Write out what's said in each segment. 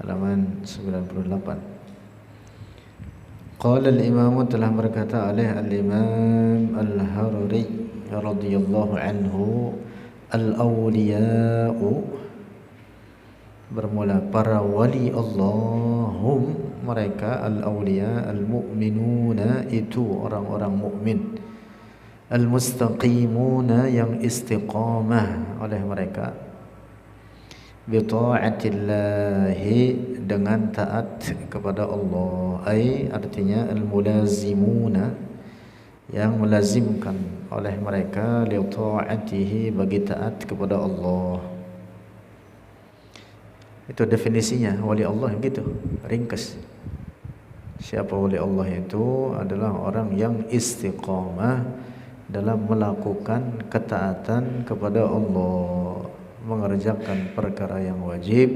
halaman 98. Qala al-imam, telah berkata oleh al-imam al-Harari radhiyallahu anhu, al-awliya'u, bermula para wali Allahum, mereka al-awliya, al-mu'minuna, itu orang-orang mukmin, al-mustaqimuna, yang istiqamah oleh mereka, bi ta'atillahi, dengan taat kepada Allah, ai artinya al-mulazimuna, yang melazimkan oleh mereka, li ta'atihi, bagi taat kepada Allah. Itu definisinya wali Allah gitu, ringkas. Siapa wali Allah itu? Adalah orang yang istiqamah dalam melakukan ketaatan kepada Allah, mengerjakan perkara yang wajib,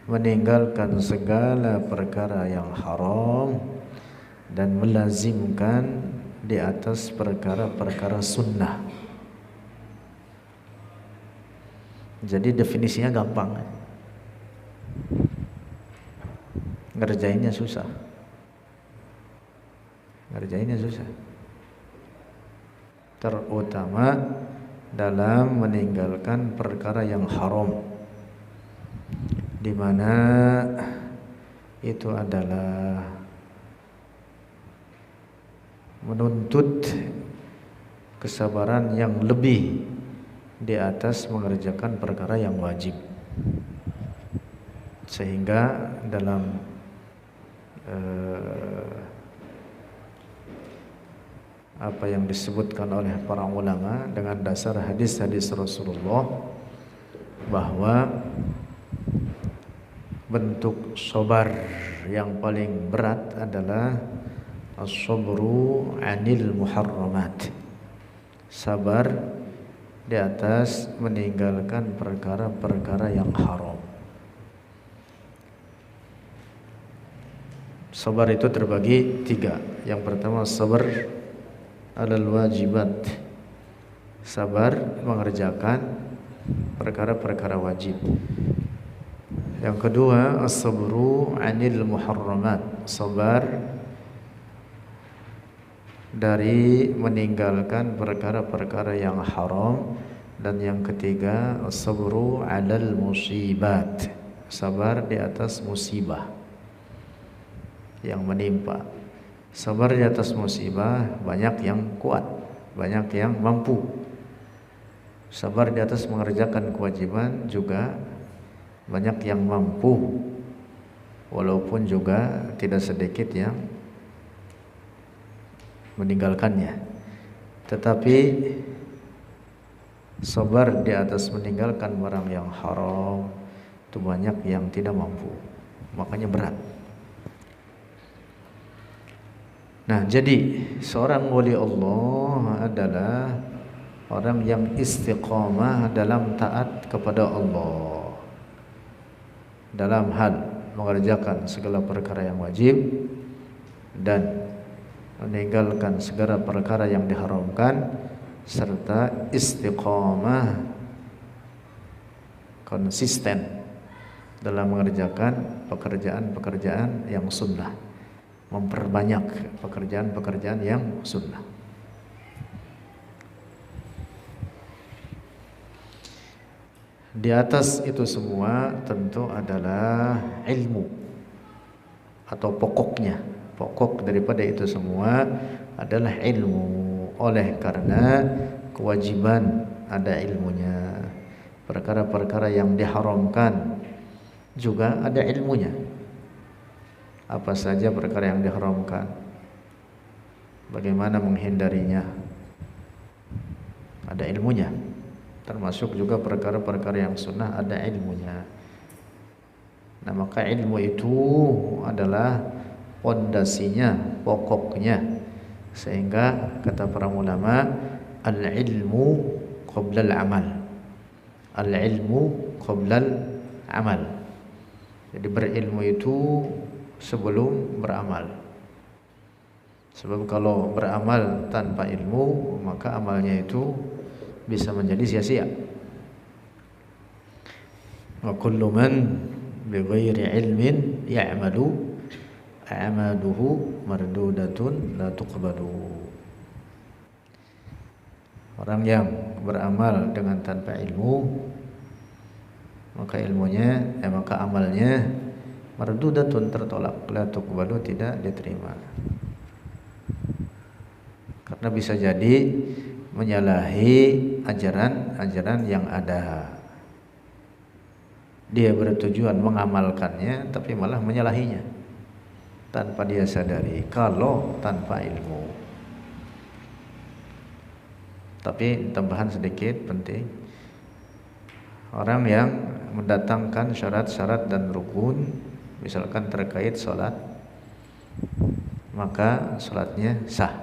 meninggalkan segala perkara yang haram, dan melazimkan di atas perkara-perkara sunnah. Jadi definisinya gampang, ngerjainnya susah. Terutama dalam meninggalkan perkara yang haram, di mana itu adalah menuntut kesabaran yang lebih di atas mengerjakan perkara yang wajib. Sehingga dalam apa yang disebutkan oleh para ulama dengan dasar hadis-hadis Rasulullah, bahwa bentuk sabar yang paling berat adalah as-sabru 'anil muharramat, sabar di atas meninggalkan perkara-perkara yang haram. Sabar itu terbagi 3. Yang pertama, sabar alal wajibat, sabar mengerjakan perkara-perkara wajib. Yang kedua, as-sabru 'anil muharramat, sabar dari meninggalkan perkara-perkara yang haram. Dan yang ketiga, as-sabru 'alal musibat, sabar di atas musibah yang menimpa. Sabar di atas musibah banyak yang kuat, banyak yang mampu. Sabar di atas mengerjakan kewajiban juga banyak yang mampu, walaupun juga tidak sedikit yang meninggalkannya. Tetapi sabar di atas meninggalkan barang yang haram itu banyak yang tidak mampu, makanya berat. Nah, jadi seorang wali Allah adalah orang yang istiqamah dalam taat kepada Allah, dalam hal mengerjakan segala perkara yang wajib dan meninggalkan segala perkara yang diharamkan, serta istiqamah konsisten dalam mengerjakan pekerjaan-pekerjaan yang sunnah, memperbanyak pekerjaan-pekerjaan yang sunnah. Di atas itu semua tentu adalah ilmu, atau pokok daripada itu semua adalah ilmu. Oleh karena kewajiban ada ilmunya, perkara-perkara yang diharamkan juga ada ilmunya. Apa saja perkara yang diharamkan, bagaimana menghindarinya, ada ilmunya. Termasuk juga perkara-perkara yang sunnah ada ilmunya. Nah, maka ilmu itu adalah pondasinya, pokoknya. Sehingga kata para ulama, al-ilmu qabla al-amal, al-ilmu qabla al-amal. Jadi berilmu itu sebelum beramal. Sebab kalau beramal tanpa ilmu, maka amalnya itu bisa menjadi sia-sia. Wa kullu man bighairi ilmin ya'malu a'maluhu mardudatun la tuqbalu. Orang yang beramal dengan tanpa ilmu, maka maka amalnya mardudatun, tertolak, la tuqbalu, tidak diterima. Karena bisa jadi menyalahi ajaran yang ada. Dia bertujuan mengamalkannya tapi malah menyalahinya tanpa dia sadari, kalau tanpa ilmu. Tapi tambahan sedikit penting, orang yang mendatangkan syarat-syarat dan rukun, misalkan terkait sholat, maka sholatnya sah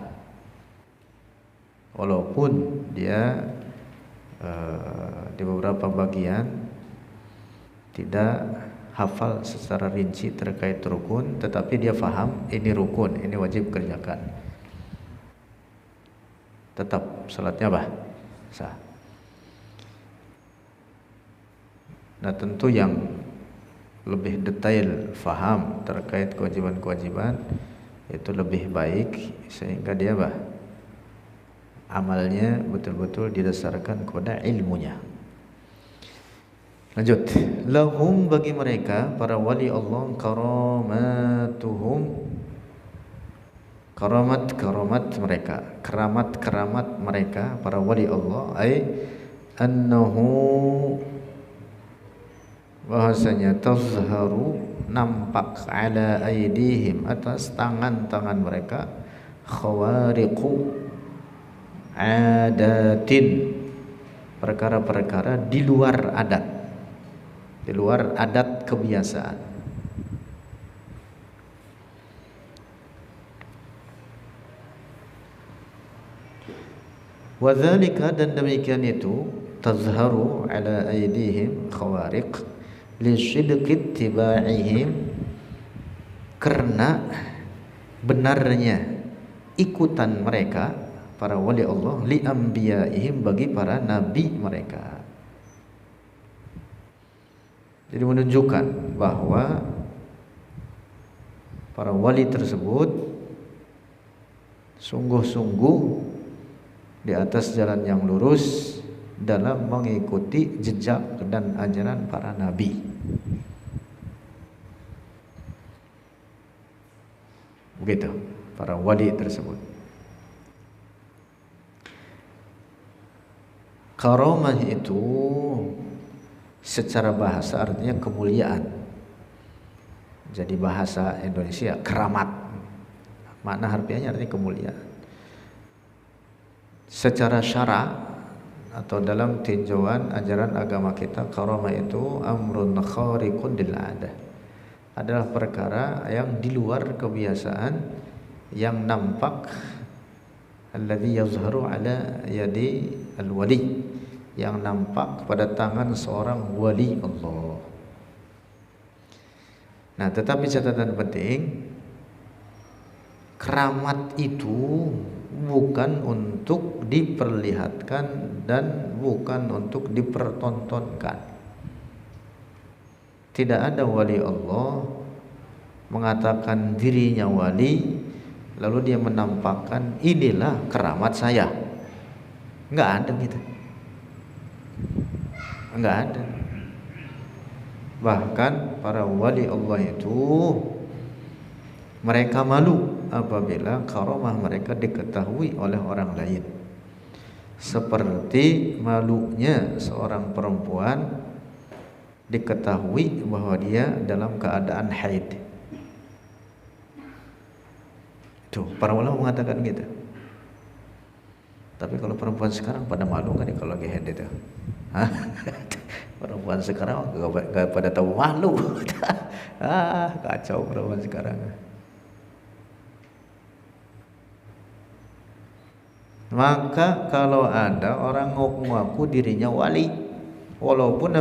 walaupun dia di beberapa bagian tidak hafal secara rinci terkait rukun, tetapi dia faham ini rukun, ini wajib kerjakan, tetap salatnya sah. Nah, tentu yang lebih detail faham terkait kewajiban-kewajiban itu lebih baik, sehingga dia amalnya betul-betul didasarkan kepada ilmunya. Lanjut, lahum, bagi mereka para wali Allah, karamatuhum, karamat mereka, keramat mereka para wali Allah, ay annahu, bahasanya tazharu, nampak, ala aidihim, atas tangan-tangan mereka, khawariqu adatin, perkara-perkara di luar adat, di luar adat kebiasaan. Wadzalika, dan demikian itu, tazharu ala aidihim khawariq li sidqi tibaihim, karena benarnya ikutan mereka para wali Allah, li anbiyaihim, bagi para nabi mereka. Jadi menunjukkan bahwa para wali tersebut sungguh-sungguh di atas jalan yang lurus dalam mengikuti jejak dan ajaran para nabi. Begitu para wali tersebut. Karamah itu secara bahasa artinya kemuliaan. Jadi bahasa Indonesia keramat, makna harfiahnya artinya kemuliaan. Secara syara atau dalam tinjauan ajaran agama kita, karamah itu amrun khariqun lil adah, adalah perkara yang di luar kebiasaan, yang nampak, alladzi yazharu ala yadi al-wali, yang nampak pada tangan seorang wali Allah. Nah, tetapi catatan penting, keramat itu bukan untuk diperlihatkan dan bukan untuk dipertontonkan. Tidak ada wali Allah mengatakan dirinya wali lalu dia menampakkan inilah keramat saya. Enggak ada gitu. Enggak ada. Bahkan para wali Allah itu mereka malu apabila karamah mereka diketahui oleh orang lain, seperti malunya seorang perempuan diketahui bahwa dia dalam keadaan haid. Tuh, para ulama mengatakan gitu. Tapi kalau perempuan sekarang pada malu kan ya kalau lagi haid itu. Perempuan sekarang gak pada tahu malu. Kacau perempuan sekarang. Maka kalau ada orang ngaku dirinya wali, walaupun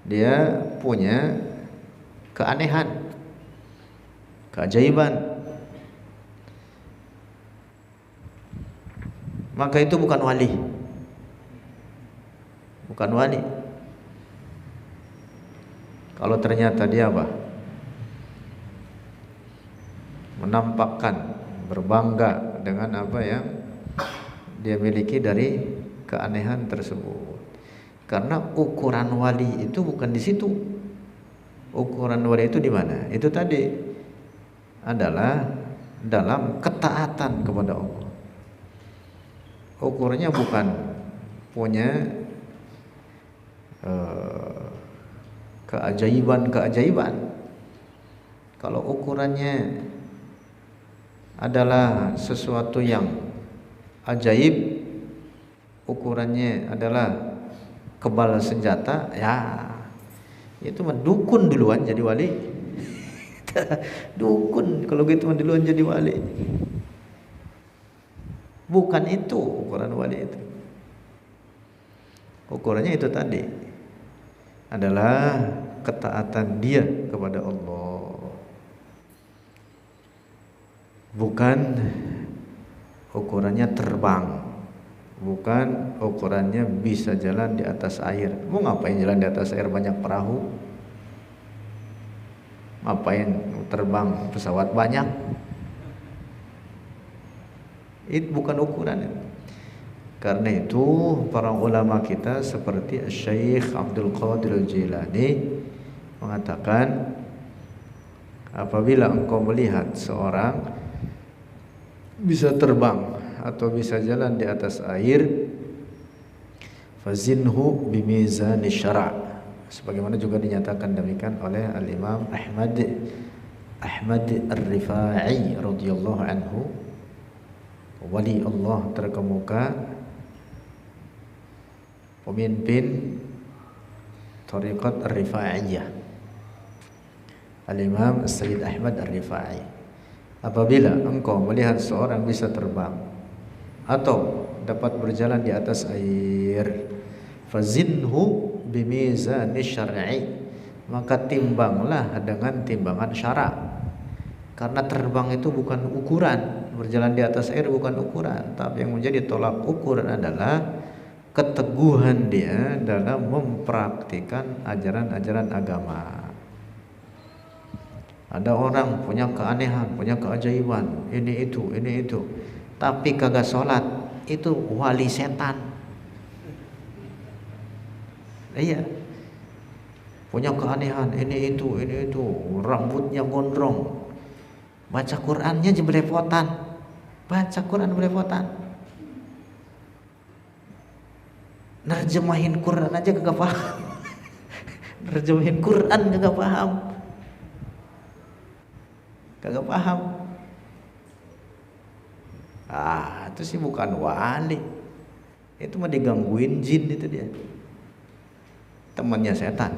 dia punya keanehan, keajaiban, maka itu bukan wali. Bukan wali. Kalau ternyata dia apa? Menampakkan, berbangga dengan apa yang dia miliki dari keanehan tersebut. Karena ukuran wali itu bukan di situ. Ukuran wali itu di mana? Itu tadi adalah dalam ketaatan kepada Allah. Ukurannya bukan punya keajaiban-keajaiban. Kalau ukurannya adalah sesuatu yang ajaib, ukurannya adalah kebal senjata, ya itu mendukun duluan jadi wali. Dukun kalau gitu duluan jadi wali. Bukan itu ukuran wali itu. Ukurannya itu tadi adalah ketaatan dia kepada Allah. Bukan ukurannya terbang. Bukan ukurannya bisa jalan di atas air. Mau ngapain jalan di atas air, banyak perahu? Ngapain terbang pesawat banyak? Itu bukan ukuran itu. Karena itu para ulama kita seperti Syekh Abdul Qadir Al-Jilani mengatakan, apabila engkau melihat seorang bisa terbang atau bisa jalan di atas air, fazinhu bimizan syara', sebagaimana juga dinyatakan demikian oleh Al-Imam Ahmad Ar-Rifai radhiyallahu anhu, wali Allah terkemuka, pemimpin Thariqat Ar-Rifaiyah, Al-Imam Sayyid Ahmad Ar-Rifai. Apabila engkau melihat seorang bisa terbang atau dapat berjalan di atas air, fazinhu bimizan syar'i, maka timbanglah dengan timbangan syara'. Karena terbang itu bukan ukuran, berjalan di atas air bukan ukuran, tapi yang menjadi tolak ukur adalah keteguhan dia dalam mempraktikkan ajaran-ajaran agama. Ada orang punya keanehan, punya keajaiban, ini itu, tapi kagak sholat, itu wali setan. Iya, punya keanehan, ini itu, rambutnya gondrong, baca Qurannya aja belepotan, baca Quran belepotan, nerjemahin Quran aja kagak paham, nerjemahin Quran kagak paham. Itu sih bukan wali, itu mah digangguin jin, itu dia, temannya setan.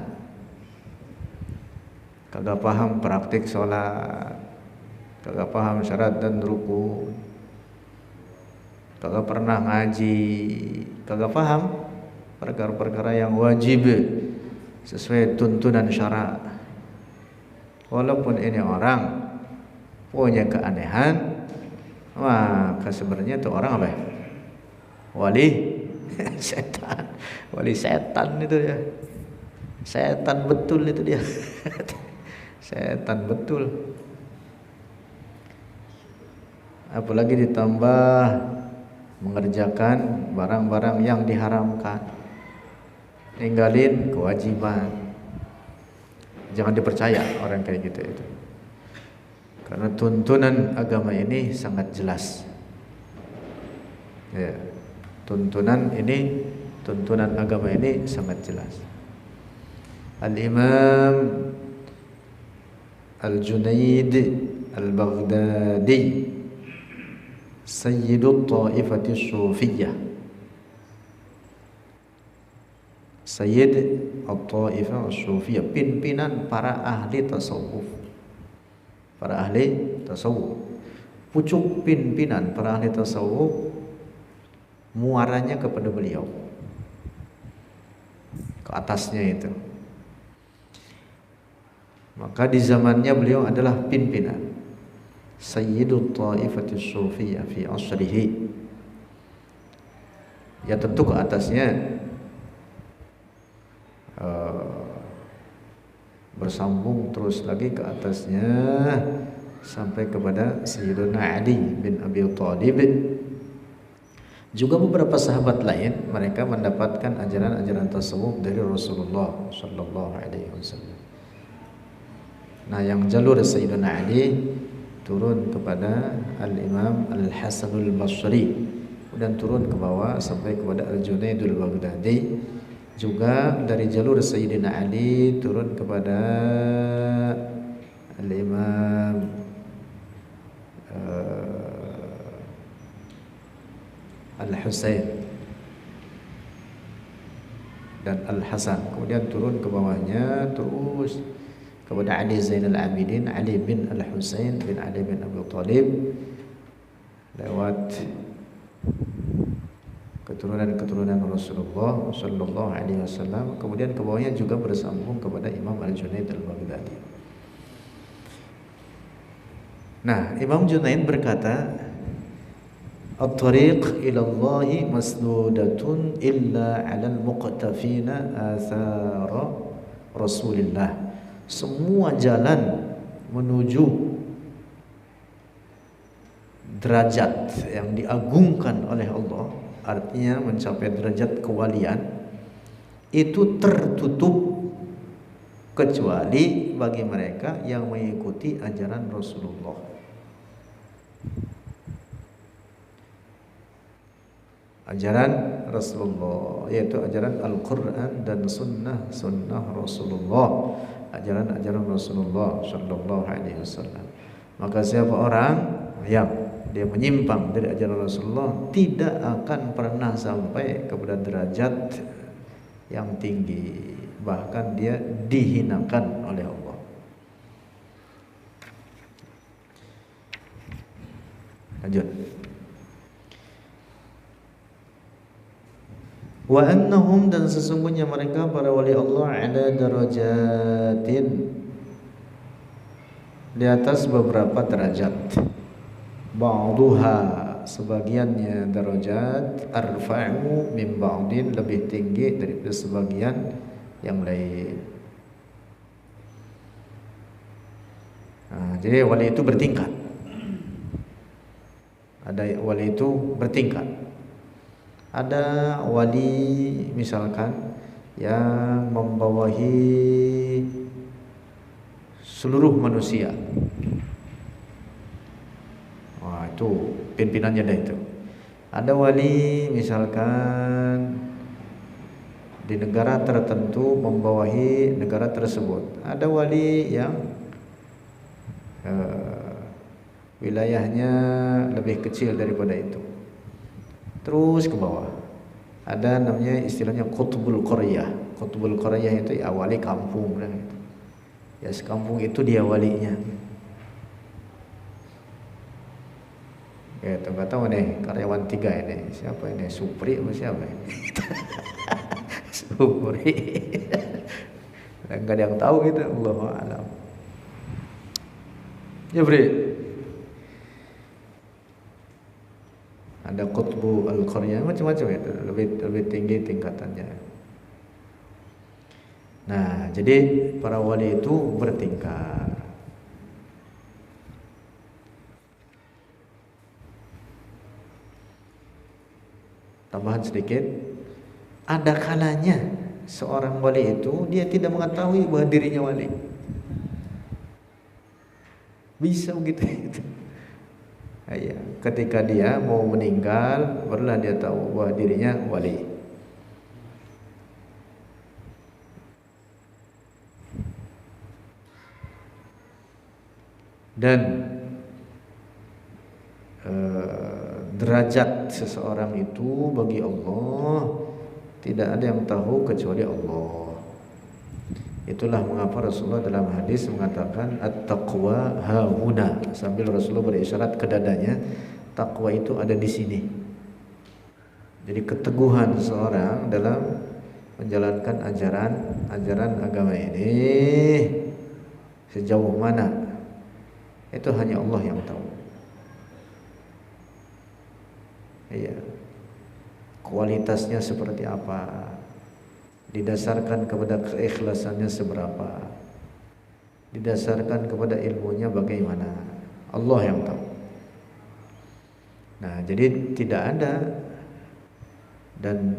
Kagak paham praktik sholat, kagak paham syarat dan rukun, kagak pernah ngaji, kagak paham perkara-perkara yang wajib sesuai tuntunan syara'. Walaupun ini orang punya keanehan, maka sebenarnya itu orang apa ya? Wali setan. Wali setan itu ya. Setan betul itu dia. Setan betul. Apalagi ditambah mengerjakan barang-barang yang diharamkan, ninggalin kewajiban. Jangan dipercaya orang kayak gitu itu. Karena tuntunan agama ini sangat jelas. Ya, tuntunan agama ini sangat jelas. Al-Imam Al-Junaid Al-Baghdadi, Sayyidut Ta'ifati Sufiyah, Sayyid At-Ta'ifah Sufiyah, pimpinan para ahli tasawuf. Para ahli tasawuf, pucuk pimpinan para ahli tasawuf, muaranya kepada beliau, ke atasnya itu. Maka di zamannya beliau adalah pimpinan, Sayyidut Ta'ifati Sufiyah fi asrihi. Ya tentu ke bersambung terus lagi ke atasnya sampai kepada Sayyidina Ali bin Abi Thalib. Juga beberapa sahabat lain mereka mendapatkan ajaran-ajaran tasawuf dari Rasulullah sallallahu alaihi wasallam. Nah, yang jalur Sayyidina Ali turun kepada Al-Imam Al-Hasanul Basri, kemudian turun ke bawah sampai kepada Al-Junaidul Baghdadi. Juga dari jalur Sayyidina Ali turun kepada Al-Imam Al-Husain dan Al-Hasan, kemudian turun ke bawahnya terus kepada Ali Zainal Abidin, Ali bin Al-Husain bin Ali bin Abi Thalib, lewat keturunan Rasulullah sallallahu alaihi wasallam, kemudian ke bawahnya juga bersambung kepada Imam Al-Junaid Al-Baghdadi. Nah, Imam Junaid berkata, "At-tariq ila Allah masdudatun illa 'alal muqtafina athara Rasulillah." Semua jalan menuju derajat yang diagungkan oleh Allah, artinya mencapai derajat kewalian, itu tertutup kecuali bagi mereka yang mengikuti ajaran Rasulullah. Ajaran Rasulullah, yaitu ajaran Al-Quran dan sunnah Rasulullah, ajaran Rasulullah sallallahu alaihi wasallam. Maka siapa orang yang dia menyimpang dari ajaran Rasulullah tidak akan pernah sampai kepada derajat yang tinggi, bahkan dia dihinakan oleh Allah. Lanjut. Wa annahum, dan sesungguhnya mereka para wali Allah, ada darajatin, di atas beberapa derajat. Ba'duha, sebagiannya derajat, arfa'u min ba'din, lebih tinggi daripada sebagian yang lain. Nah, jadi wali itu bertingkat. Ada wali itu bertingkat. Ada wali misalkan yang membawahi seluruh manusia. Wah, itu pimpinannya dah itu. Ada wali misalkan di negara tertentu membawahi negara tersebut. Ada wali yang wilayahnya lebih kecil daripada itu. Terus ke bawah. Ada namanya istilahnya Qutbul Qaryah. Qutbul Qaryah itu ya wali kampung kan. Ya sekampung itu dia walinya. Ya, enggak tahu nih karyawan 3 ini. Siapa ini? Supri atau siapa ini? Supri. Enggak ada yang tahu gitu, Allahu a'lam. Ya, Bre. Ada Qutbu Al-Qaryah, macam-macam itu, lebih tinggi tingkatannya. Nah, jadi para wali itu bertingkat. Tambahan sedikit, ada kalanya seorang wali itu dia tidak mengetahui bahwa dirinya wali. Bisa begitu. Ya, ketika dia mau meninggal, barulah dia tahu bahwa dirinya wali. Dan derajat seseorang itu bagi Allah tidak ada yang tahu kecuali Allah. Itulah mengapa Rasulullah dalam hadis mengatakan at-taqwa hahuna, sambil Rasulullah berisyarat ke dadanya, takwa itu ada di sini. Jadi keteguhan seseorang dalam menjalankan ajaran agama ini sejauh mana, itu hanya Allah yang tahu. Iya. Kualitasnya seperti apa, didasarkan kepada keikhlasannya seberapa. didasarkan kepada ilmunya bagaimana, Allah yang tahu. Nah, jadi tidak ada dan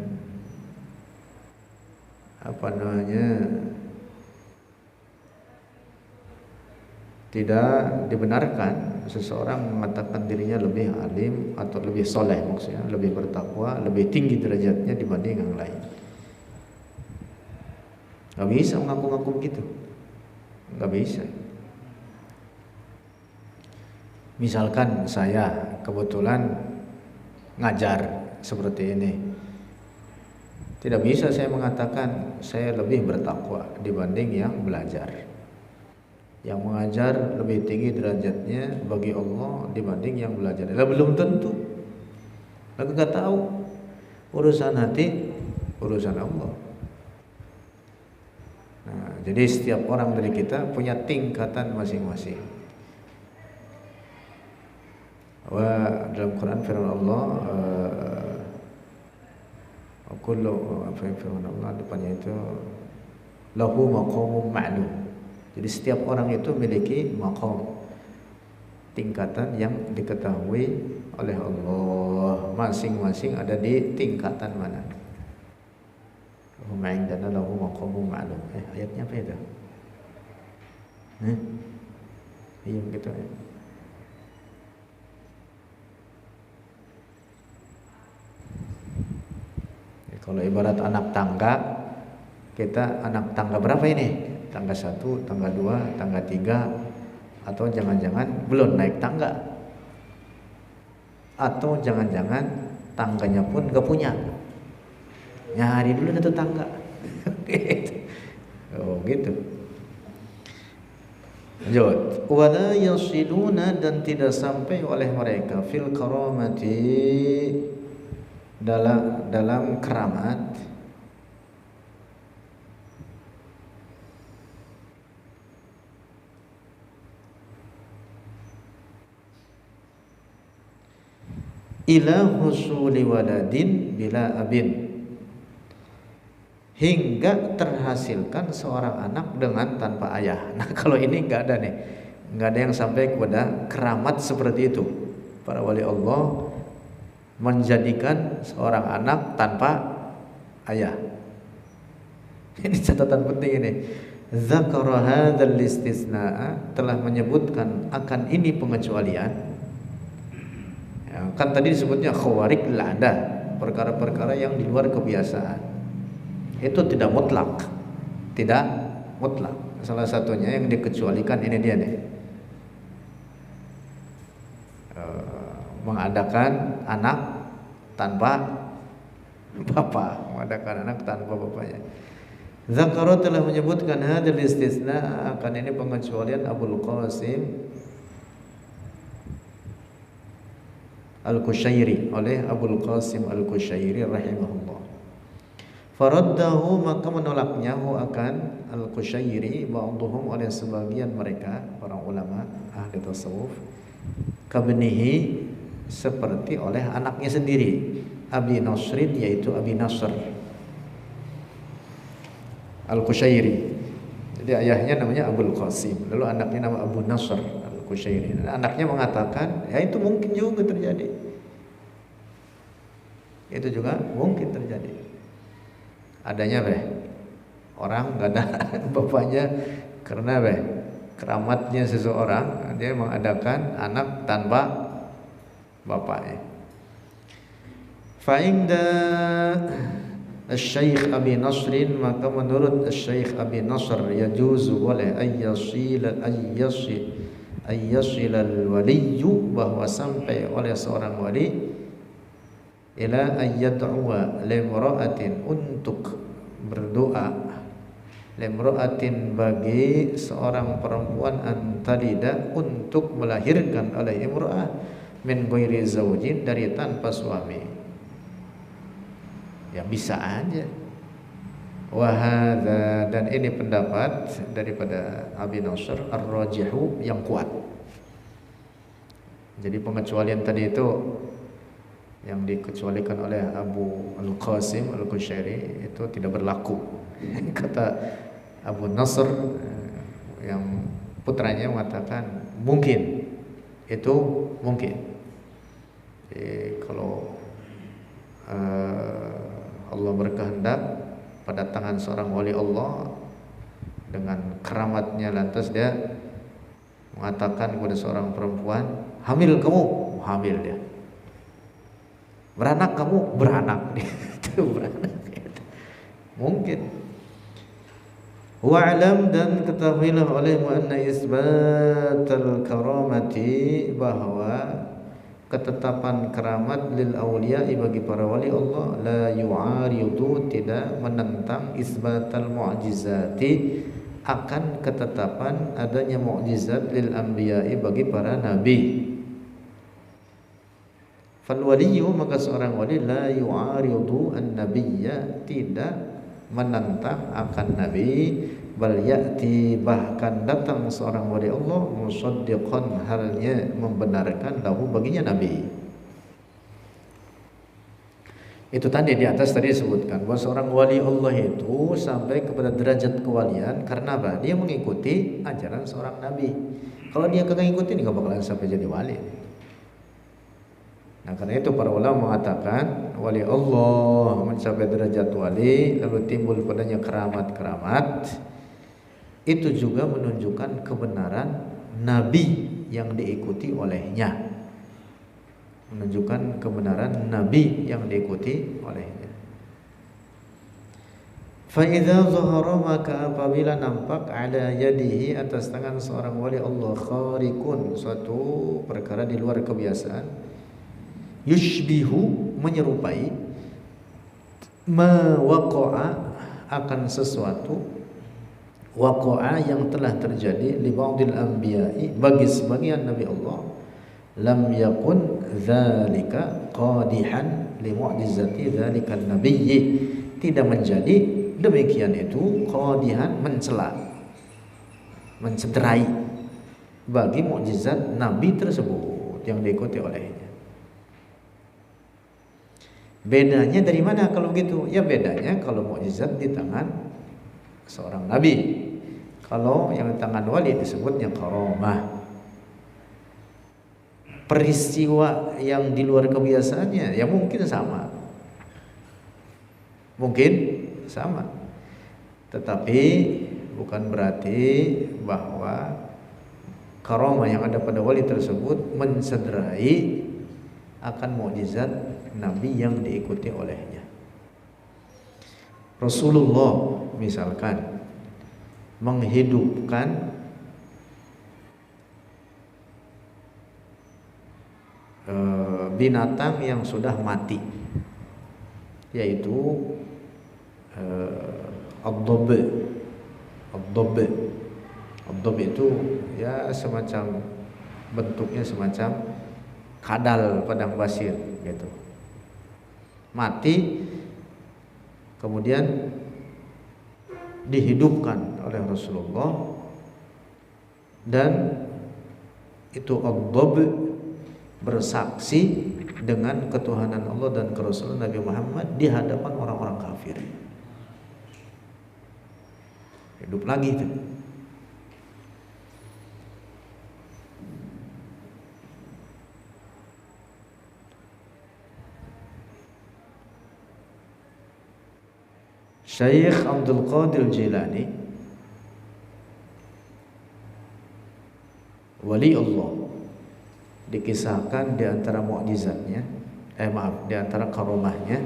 tidak dibenarkan seseorang mengatakan dirinya lebih alim atau lebih soleh, maksudnya lebih bertakwa, lebih tinggi derajatnya dibanding yang lain. Gak bisa mengaku-ngaku begitu, gak bisa. Misalkan saya kebetulan ngajar seperti ini, tidak bisa saya mengatakan saya lebih bertakwa dibanding yang belajar. Yang mengajar lebih tinggi derajatnya bagi Allah dibanding yang belajar. Belum tentu. Aku nggak tahu. Urusan hati, urusan Allah. Nah, jadi setiap orang dari kita punya tingkatan masing-masing. Dalam Quran firman Allah, kullu firman Allah depannya itu lahu maqamun ma'lum. Jadi setiap orang itu memiliki maqam, tingkatan yang diketahui oleh Allah. Masing-masing ada di tingkatan mana. Huma indana lahu maqamun ma'lum. Ayatnya apa itu? Iya gitu ya. Kalau ibarat anak tangga, kita anak tangga berapa ini? Tangga 1, tangga 2, tangga 3, atau jangan-jangan belum naik tangga, atau jangan-jangan tangganya pun gak punya, nyari dulu satu tangga. Oh gitu. Lanjut. Wala yasiluna, dan tidak sampai oleh mereka fil karamati, dalam keramat, ila husuli waladin bila abin, hingga terhasilkan seorang anak dengan tanpa ayah. Nah, kalau ini nggak ada nih, nggak ada yang sampai kepada keramat seperti itu. Para wali Allah menjadikan seorang anak tanpa ayah. Ini catatan penting ini. Zakara hadzal istisna, telah menyebutkan akan ini pengecualian. Ya, kan tadi disebutnya khawarik lada, perkara-perkara yang di luar kebiasaan. Itu tidak mutlak. Tidak mutlak. Salah satunya yang dikecualikan ini dia nih. Mengadakan anak tanpa bapak, mengadakan anak tanpa bapaknya. Zakara telah menyebutkan hadzal istisna, akan ini pengecualian Abul Qasim Al-Qushairi, oleh Abul Qasim Al-Qushairi rahimahullah. Faraddahu, maka menolaknya akan Al-Qushairi ba'dhum, oleh sebagian mereka para ulama ahli tasawuf, kabnihi, seperti oleh anaknya sendiri, Abi Nasrin, yaitu Abi Nasr Al-Qushairi. Jadi ayahnya namanya Abul Qasim, lalu anaknya nama Abu Nasr Al-Qushairi. Anaknya mengatakan, ya itu mungkin juga terjadi. Itu juga mungkin terjadi. Adanya orang gak ada bapaknya, karena keramatnya seseorang, dia mengadakan anak tanpa bapaknya. Fa'inda Syekh Abi Nasrin, maka menurut Syekh Abi Nasr, yajuzu, boleh, ayyasil al-waliyu, bahwa sampai oleh seorang wali, ila ayyad'uwa limra'atin, untuk berdoa, limra'atin, bagi seorang perempuan, antalida, untuk melahirkan oleh imra'ah, min ghairi zaujin, dari tanpa suami. Ya bisa aja. Wahada, dan ini pendapat daripada Abi Nasr ar-rajihu, yang kuat. Jadi pengecualian tadi itu yang dikecualikan oleh Abu Al-Qasim Al-Qushairi itu tidak berlaku. Kata Abu Nasr, yang putranya mengatakan mungkin, itu mungkin. Jadi kalau Allah berkehendak pada tangan seorang wali Allah dengan keramatnya, lantas dia mengatakan kepada seorang perempuan, hamil kamu, hamil dia. Beranak kamu, beranak dia. Itu beranak. Mungkin. Wa'lam, dan ketahuilah olehmu anna isbatal karamati, bahwa ketetapan keramat lil awliya'i bagi para wali Allah la yu'aridu, tidak menentang isbatal mu'jizati, akan ketetapan adanya mukjizat lil anbiya'i bagi para nabi. Fal waliyu, maka seorang wali la yu'aridu an-nabiyya, tidak menentang akan nabi, bal ya'ti, bahkan datang seorang wali Allah musaddiqan, halnya membenarkan lahu, baginya nabi. Itu tadi di atas tadi disebutkan bahwa seorang wali Allah itu sampai kepada derajat kewalian karena apa? Dia mengikuti ajaran seorang nabi. Kalau dia kagak ngikutin, nggak bakalan sampai jadi wali. Nah, karena itu para ulama mengatakan wali Allah mencapai derajat wali lalu timbul padanya keramat-keramat, itu juga menunjukkan kebenaran nabi yang diikuti olehnya. Menunjukkan kebenaran nabi yang diikuti olehnya. Fa idza zahara, maka apabila nampak ala yadihi, atas tangan seorang wali Allah, khariqun, suatu perkara di luar kebiasaan, yushbihu, menyerupai, ma waqa'a, akan sesuatu, waqa'a, yang telah terjadi, li ba'dil anbiya'i, bagi sebagian nabi Allah, lam yakun dzalika qadihan li mu'jizati dzalikan nabiyyi, tidak menjadi demikian itu qadihan, mencela, mencederai bagi mukjizat nabi tersebut yang diikuti olehnya. Bedanya dari mana kalau begitu? Ya bedanya kalau mukjizat di tangan seorang nabi. Kalau yang di tangan wali disebutnya karamah. Peristiwa yang di luar kebiasaannya ya mungkin sama. Mungkin sama. Tetapi bukan berarti bahwa karamah yang ada pada wali tersebut mencederai akan mukjizat nabi yang diikuti olehnya. Rasulullah misalkan menghidupkan binatang yang sudah mati, yaitu ad-dabb. Ad-dabb itu ya semacam bentuknya semacam kadal padang pasir gitu. Mati kemudian dihidupkan oleh Rasulullah, dan itu ad-dabb bersaksi dengan ketuhanan Allah dan kerasulan Nabi Muhammad di hadapan orang-orang kafir. Hidup lagi itu. Syekh Abdul Qadir Jilani, wali Allah, dikisahkan di antara mukjizatnya, di antara karamahnya,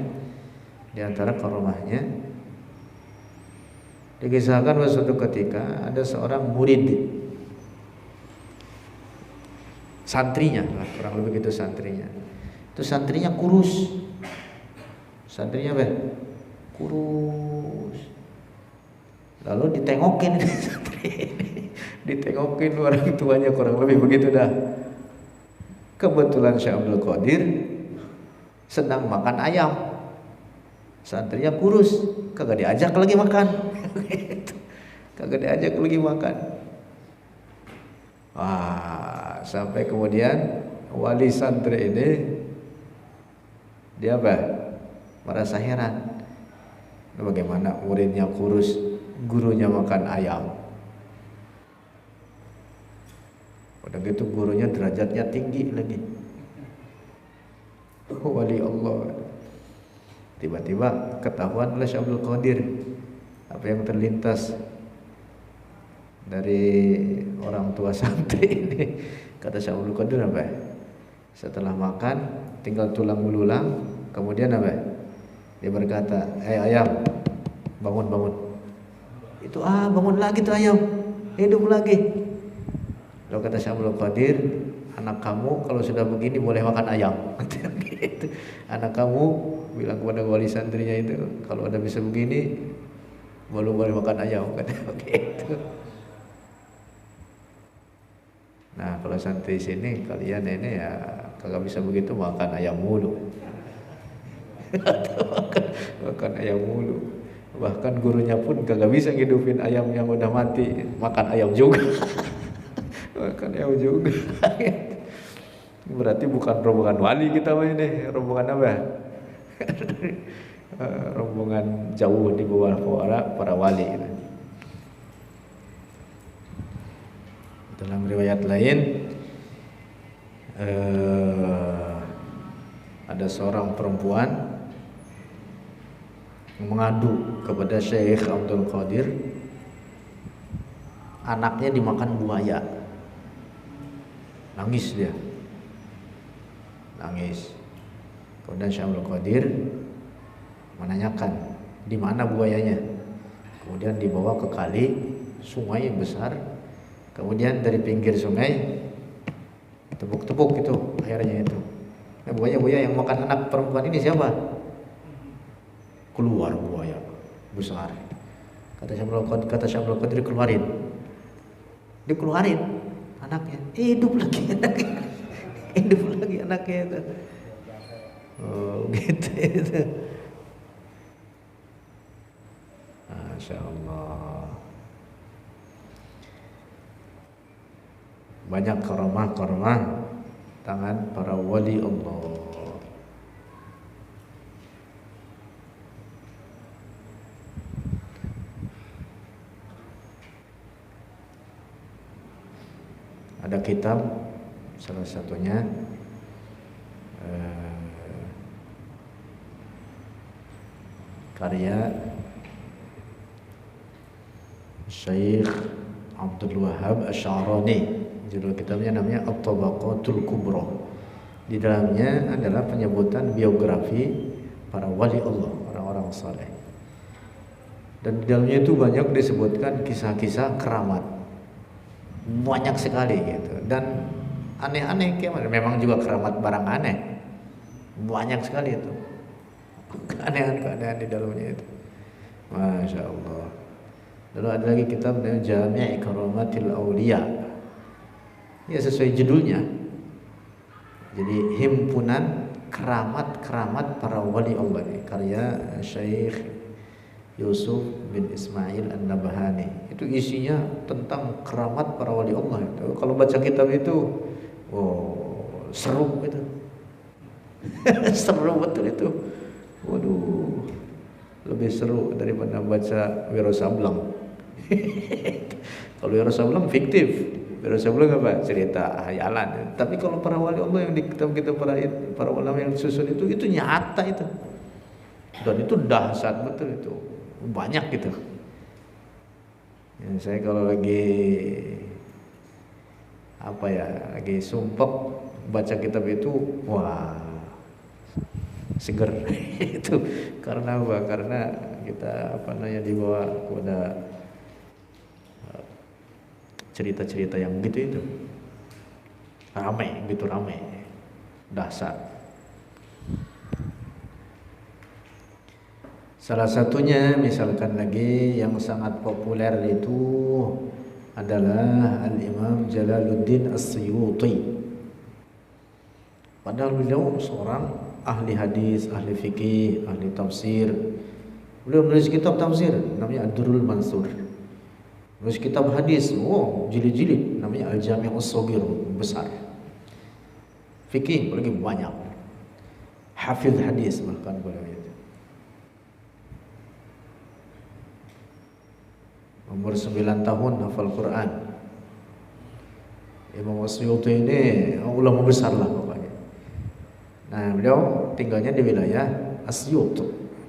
dikisahkan pada suatu ketika ada seorang murid, santrinya, kurang lebih gitu santrinya. Itu santrinya kurus, santrinya apa? Kurus. Lalu ditengokin santri ini, ditengokin orang tuanya, kurang lebih begitu dah. Kebetulan Syekh Abdul Qadir sedang makan ayam, santrinya kurus, kagak diajak lagi makan. Kagak diajak lagi makan. Wah, sampai kemudian wali santri ini dia apa? Merasa heran. Bagaimana muridnya kurus, gurunya makan ayam. Udah gitu gurunya derajatnya tinggi lagi, wali Allah. Tiba-tiba ketahuan oleh Syekh Abdul Qadir apa yang terlintas dari orang tua santri ini. Kata Syekh Abdul Qadir apa? Setelah makan tinggal tulang belulang, kemudian apa? Dia berkata, ayam, bangun. Itu bangun lagi tuh ayam, hidup lagi. Lalu kata Syekh Abdul Qadir, anak kamu kalau sudah begini boleh makan ayam. Gitu. Anak kamu bilang kepada wali santrinya itu, kalau udah bisa begini boleh makan ayam, kata begitu. Nah kalau santri sini kalian ini ya kagak bisa begitu, makan ayam mulu. makan ayam mulu. Bahkan gurunya pun kagak bisa ngidupin ayam yang udah mati, makan ayam juga. Makan ayam juga. Berarti bukan rombongan wali kita ini, rombongan apa? Rombongan jauh di bawah para wali. Dalam riwayat lain ada seorang perempuan mengadu kepada Syekh Abdul Qadir, anaknya dimakan buaya. Nangis dia, nangis. Kemudian Syekh Abdul Qadir menanyakan di mana buayanya. Kemudian dibawa ke kali sungai besar. Kemudian dari pinggir sungai tepuk-tepuk itu airnya itu. Nah, buaya yang makan anak perempuan ini siapa? Keluar buaya besar. Kata Syekh Abdul Qadir, keluarin. Dikeluarin anaknya, hidup lagi anaknya. Hidup lagi anaknya itu. Oh, gitu itu. Masya Allah. Banyak karamah tangan para wali Allah. Ada kitab, salah satunya karya Syekh Abdul Wahhab Asy'arani. Judul kitabnya namanya At-Tabaqatul Kubra. Di dalamnya adalah penyebutan biografi para wali Allah, orang-orang saleh. Dan di dalamnya itu banyak disebutkan kisah-kisah keramat. Banyak sekali gitu. Dan aneh-aneh, memang juga keramat barang aneh. Banyak sekali itu. Keanehan-keanehan di dalamnya itu. Masya Allah. Lalu ada lagi kitab namanya Jami' Karamatil Auliya. Ya sesuai judulnya. Jadi himpunan keramat-keramat para wali Allah ini, karya Syekh Yusuf bin Ismail An-Nabhani. Itu isinya tentang keramat para wali Allah. Itu kalau baca kitab itu, seru itu. Seru betul itu. Waduh, lebih seru daripada baca Wiro Sableng. Kalau Wiro Sableng fiktif. Wiro Sableng apa? Cerita hayalan. Tapi kalau para wali Allah yang di kitab-kitab para ulama yang susun itu nyata itu. Dan itu dahsyat betul itu. Banyak gitu. Ya, saya kalau lagi lagi sumpek baca kitab itu, wah, seger. Itu karena apa? Karena kita dibawa kepada cerita-cerita yang gitu itu. Ramai, dahsyat. Salah satunya misalkan lagi yang sangat populer itu adalah Al-Imam Jalaluddin As-Suyuti. Padahal beliau seorang ahli hadis, ahli fikih, ahli tafsir. Beliau menulis kitab tafsir namanya Ad-Durrul Mansur. Menulis kitab hadis, jilid-jilid namanya Al-Jami' As-Shaghir, besar. Fikih lagi banyak. Hafiz hadis bahkan beliau itu. Umur 9 tahun hafal Quran. Imam Asyuti ini ulama besar lah pokoknya. Nah, beliau tinggalnya di wilayah Asyut,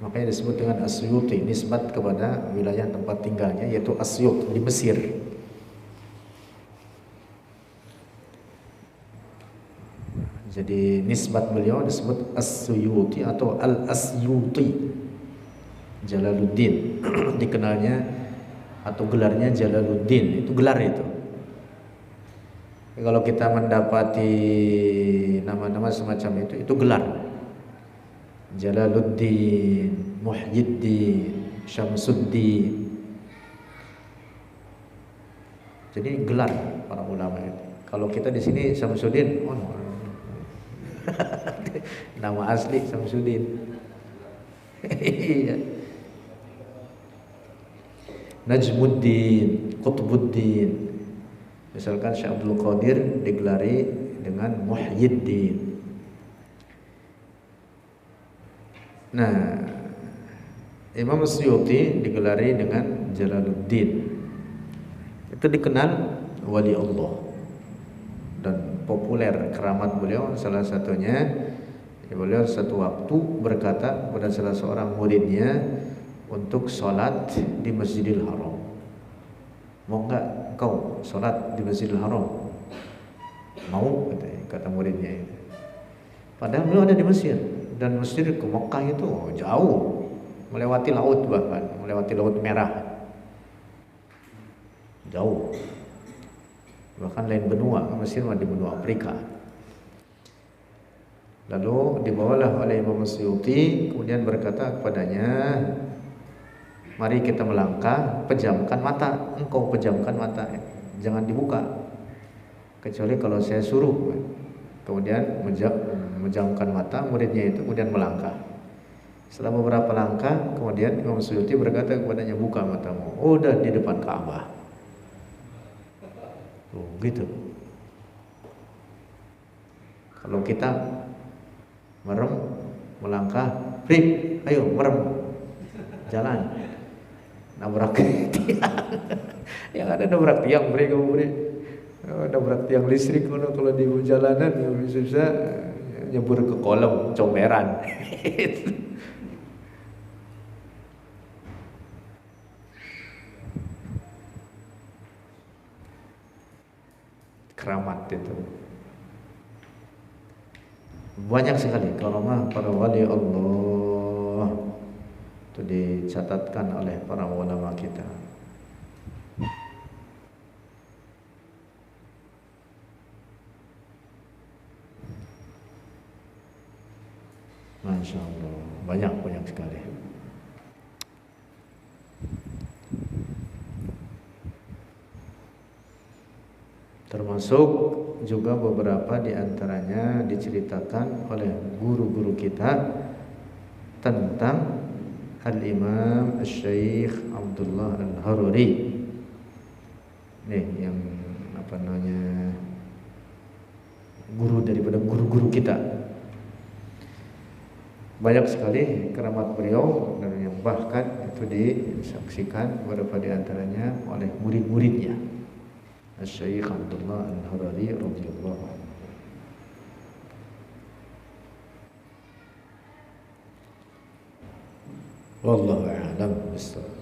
makanya disebut dengan Asyuti, nisbat kepada wilayah tempat tinggalnya yaitu Asyut di Mesir. Jadi nisbat beliau disebut As-Suyuti atau Al-Asyuti. Jalaluddin dikenalnya atau gelarnya Jalaluddin, itu gelar itu. Kalau kita mendapati nama-nama semacam itu gelar. Jalaluddin, Muhyiddin, Syamsuddin. Jadi gelar para ulama itu. Kalau kita di sini Syamsuddin, oh, nama asli Syamsuddin. Iya. Najmuddin, Qutbuddin. Misalkan Syekh Abdul Qadir digelari dengan Muhyiddin. Nah, Imam Suyuti digelari dengan Jalaluddin. Itu dikenal wali Allah dan populer keramat beliau. Salah satunya beliau satu waktu berkata kepada salah seorang muridnya untuk sholat di Masjidil Haram. Mau enggak kau sholat di Masjidil Haram? Mau, kata muridnya itu. Padahal beliau ada di Mesir, dan Mesir ke Mekah itu jauh, melewati laut, bahkan melewati Laut Merah, jauh, bahkan lain benua. Mesir di benua Afrika. Lalu dibawalah oleh Imam Suyuti, kemudian berkata kepadanya, mari kita melangkah, pejamkan mata. Engkau pejamkan mata, jangan dibuka kecuali kalau saya suruh. Kemudian menjamkan mata, muridnya itu kemudian melangkah. Setelah beberapa langkah, kemudian Imam Suyuti berkata kepadanya, buka matamu. Oh, udah di depan Ka'bah. Oh, gitu. Kalau kita merem, melangkah, Frik, ayo merem, jalan, nabrak tiang. Yang ada nabrak tiang, mereka nabrak tiang listrik. Kalau di jalanan ya bisa nyebur ke kolam comberan. Keramat itu banyak sekali karamah para wali Allah, itu dicatatkan oleh para ulama kita. Masya Allah, banyak sekali. Termasuk juga beberapa di antaranya diceritakan oleh guru-guru kita tentang Al-Imam Al-Syeikh Abdullah Al-Haruri. Nih yang apa namanya, guru daripada guru-guru kita. Banyak sekali keramat beliau, dan yang bahkan itu disaksikan beberapa di antaranya oleh murid-muridnya. Al-Syeikh Abdullah Al-Haruri radhiyallahu anhu. Wallahu a'lam bishawab.